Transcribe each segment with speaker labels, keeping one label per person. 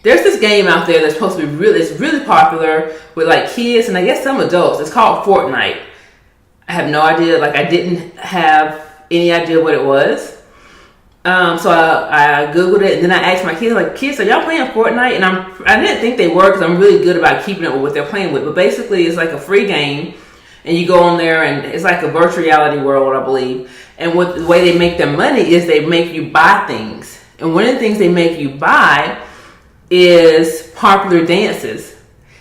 Speaker 1: there's this game out there that's supposed to be it's really popular with like kids and I guess some adults. It's called Fortnite. I have no idea. Like I didn't have any idea what it was. So I Googled it and then I asked my kids, like, kids, are y'all playing Fortnite? And I didn't think they were because I'm really good about keeping up with what they're playing with. But basically it's like a free game and you go on there and it's like a virtual reality world, I believe. And the way they make their money is they make you buy things. And one of the things they make you buy is popular dances.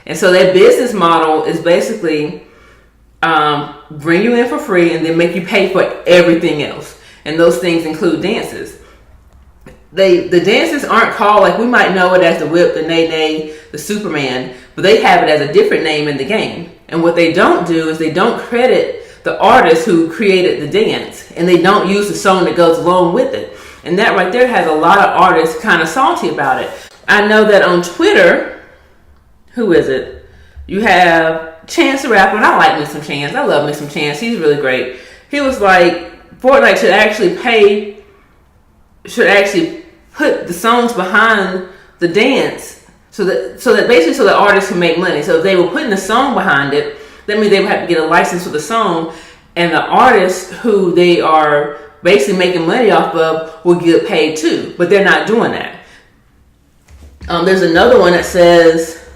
Speaker 1: And so their business model is basically bring you in for free and then make you pay for everything else. And those things include dances. The dances aren't called, like we might know it as the whip, the nay-nay, the Superman, but they have it as a different name in the game. And what they don't do is they don't credit the artist who created the dance, and they don't use the song that goes along with it. And that right there has a lot of artists kind of salty about it. I know that on Twitter, who is it? You have Chance the Rapper, and I like me some Chance. I love me some Chance. He's really great. He was like, Fortnite should actually put the songs behind the dance so that basically the artists can make money. So if they were putting the song behind it, that means they would have to get a license for the song, and the artists who they are basically making money off of will get paid too. But they're not doing that. There's another one that says,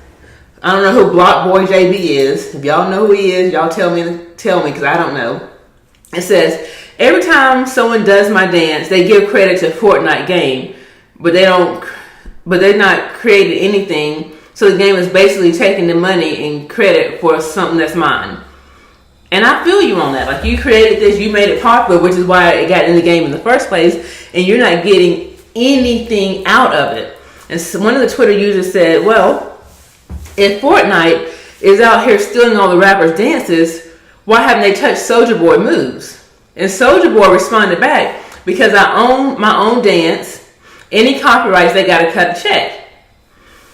Speaker 1: I don't know who Block Boy JB is. If y'all know who he is, y'all tell me because I don't know. It says, every time someone does my dance, they give credit to Fortnite game, but they're not creating anything. So the game is basically taking the money and credit for something that's mine. And I feel you on that. Like, you created this, you made it popular, which is why it got in the game in the first place, and you're not getting anything out of it. And so one of the Twitter users said, well, if Fortnite is out here stealing all the rappers' dances, why haven't they touched Soulja Boy moves? And Soulja Boy responded back, because I own my own dance. Any copyrights, they got to cut a check.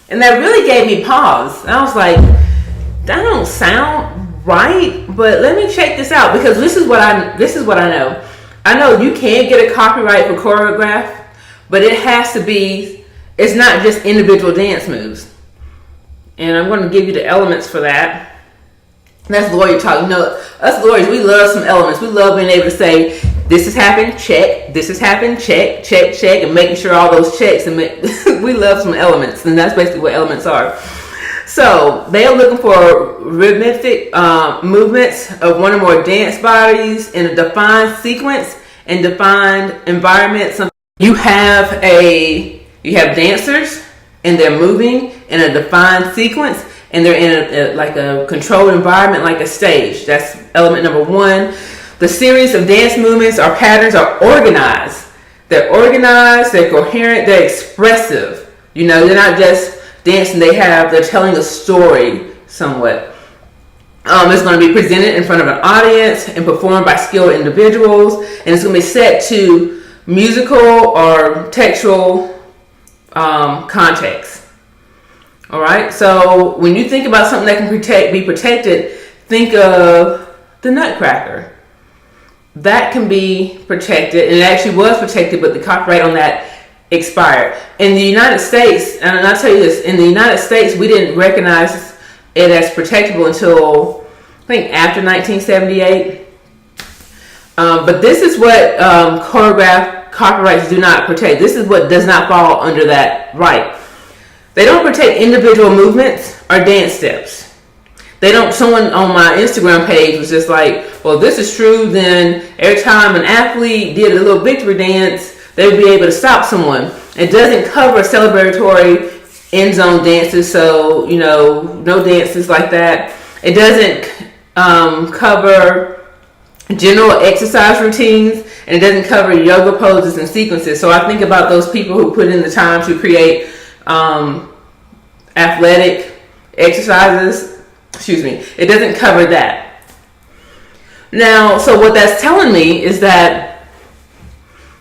Speaker 1: And that really gave me pause. And I was like, that don't sound right, but let me check this out, because this is what I know. I know you can get a copyright for choreograph, but it has to be, it's not just individual dance moves. And I'm going to give you the elements for that. That's lawyer talk. You know, us lawyers, we love some elements. We love being able to say, this has happened, check. This has happened, check, check, check, and making sure all those checks. And we love some elements, and that's basically what elements are. So they are looking for rhythmic movements of one or more dance bodies in a defined sequence and defined environment. You have dancers, and they're moving in a defined sequence, and they're in a controlled environment, like a stage. That's element number one. The series of dance movements or patterns are organized. They're organized, they're coherent, they're expressive. You know, they're not just dancing, they're telling a story somewhat. It's going to be presented in front of an audience and performed by skilled individuals, and it's going to be set to musical or textual context. All right, so when you think about something that can be protected, think of the Nutcracker. That can be protected, and it actually was protected, but the copyright on that expired. In the United States, and I'll tell you this, in the United States, we didn't recognize it as protectable until, I think, after 1978. But this is what choreographed copyrights do not protect. This is what does not fall under that right. They don't protect individual movements or dance steps. Someone on my Instagram page was just like, well, this is true, then every time an athlete did a little victory dance, they would be able to stop someone. It doesn't cover celebratory end zone dances, so, you know, no dances like that. It doesn't cover general exercise routines, and it doesn't cover yoga poses and sequences. So I think about those people who put in the time to create athletic exercises. It doesn't cover that. Now, so what that's telling me is that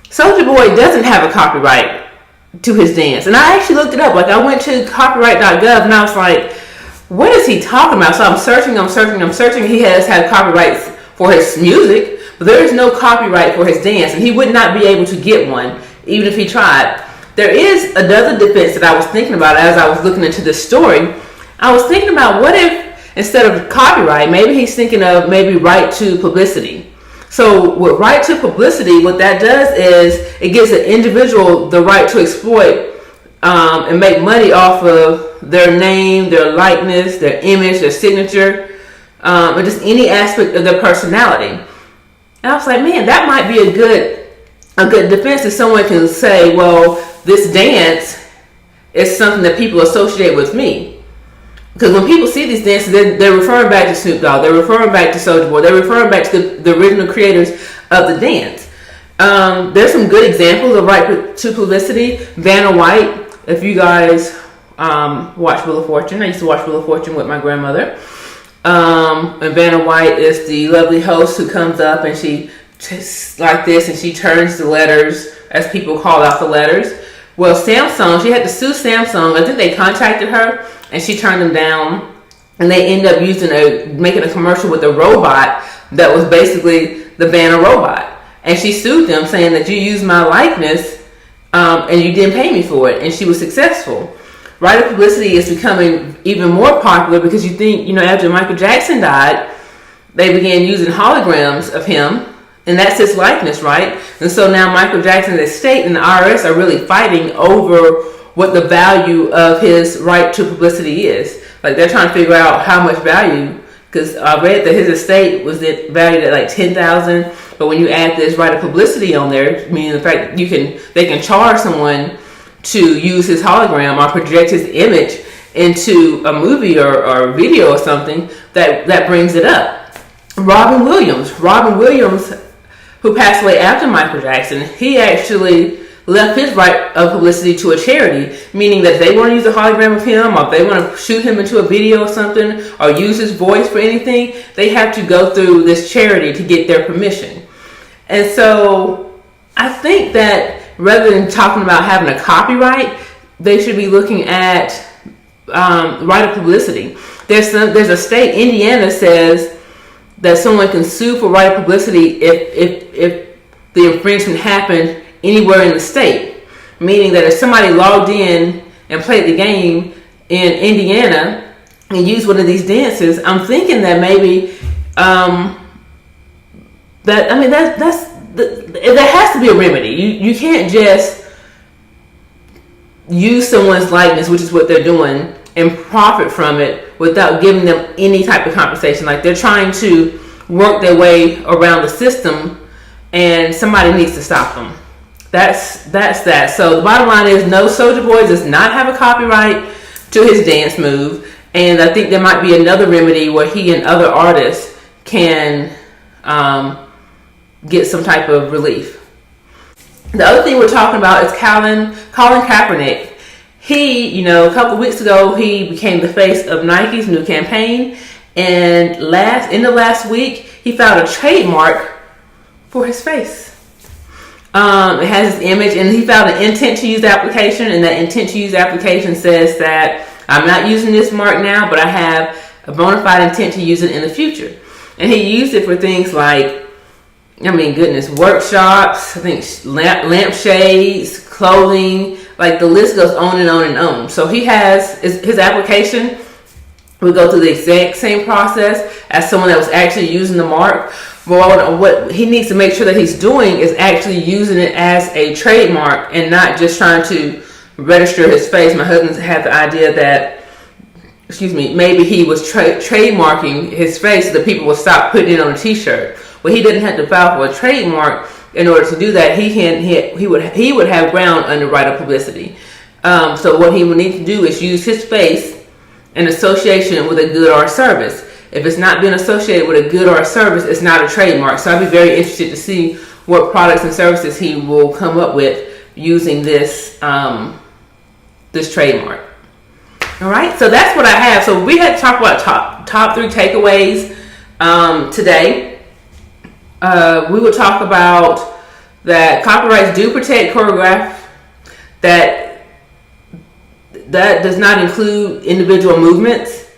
Speaker 1: Soulja Boy doesn't have a copyright to his dance. And I actually looked it up. Like, I went to copyright.gov and I was like, what is he talking about? So I'm searching. He has had copyrights for his music, but there is no copyright for his dance, and he would not be able to get one even if he tried. there is another defense that I was thinking about as I was looking into this story. I was thinking about, what if instead of copyright, maybe he's thinking of maybe right to publicity. So with right to publicity, what that does is it gives an individual the right to exploit and make money off of their name, their likeness, their image, their signature, or just any aspect of their personality. And I was like, man, that might be a good defense if someone can say, well, this dance is something that people associate with me. Because when people see these dances, they're referring back to Snoop Dogg, they're referring back to Soulja Boy, they're referring back to the original creators of the dance. There's some good examples of right to publicity. Vanna White, if you guys watch Wheel of Fortune, I used to watch Wheel of Fortune with my grandmother. And Vanna White is the lovely host who comes up and she just like this, and she turns the letters as people call out the letters. Well, Samsung, she had to sue Samsung. I think they contacted her and she turned them down, and they end up making a commercial with a robot that was basically the Vanna robot. And she sued them saying that you used my likeness and you didn't pay me for it, and she was successful. Right of publicity is becoming even more popular because you think, after Michael Jackson died, they began using holograms of him, and that's his likeness, right? And so now Michael Jackson's estate and the IRS are really fighting over what the value of his right to publicity is. Like, they're trying to figure out how much value, because I read that his estate was valued at like $10,000, but when you add this right of publicity on there, meaning the fact that they can charge someone to use his hologram or project his image into a movie or video or something, that brings it up. Robin Williams, who passed away after Michael Jackson, he actually left his right of publicity to a charity, meaning that if they want to use a hologram of him, or if they want to shoot him into a video or something, or use his voice for anything, they have to go through this charity to get their permission. And so I think that rather than talking about having a copyright, they should be looking at right of publicity. There's a state, Indiana, says that someone can sue for right of publicity if the infringement happened anywhere in the state. Meaning that if somebody logged in and played the game in Indiana and used one of these dances, I'm thinking that maybe there has to be a remedy. You can't just use someone's likeness, which is what they're doing, and profit from it without giving them any type of compensation. Like, they're trying to work their way around the system, and somebody needs to stop them. That's that. So the bottom line is, no, Soulja Boy does not have a copyright to his dance move, and I think there might be another remedy where he and other artists can get some type of relief. The other thing we're talking about is Colin Kaepernick. He, a couple weeks ago, he became the face of Nike's new campaign, and in the last week, he filed a trademark for his face. It has his image, and he filed an intent to use application, and that intent to use application says that I'm not using this mark now, but I have a bona fide intent to use it in the future. And he used it for things like, workshops, I think lampshades, clothing, like the list goes on and on and on. So he has his application would go through the exact same process as someone that was actually using the mark. But what he needs to make sure that he's doing is actually using it as a trademark and not just trying to register his face. My husband had the idea that, maybe he was trademarking his face so that people would stop putting it on a t-shirt. Well, he didn't have to file for a trademark in order to do that. He would have ground under right of publicity. So what he would need to do is use his face in association with a good or a service. If it's not being associated with a good or a service, it's not a trademark. So I'd be very interested to see what products and services he will come up with using this trademark. All right, so that's what I have. So we had to talk about top 3 takeaways today. We will talk about that copyrights do protect choreograph, that does not include individual movements,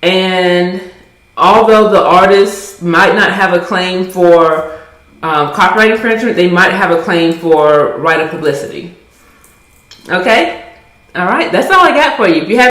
Speaker 1: and although the artists might not have a claim for copyright infringement, they might have a claim for right of publicity. Okay? All right, that's all I got for you. If you have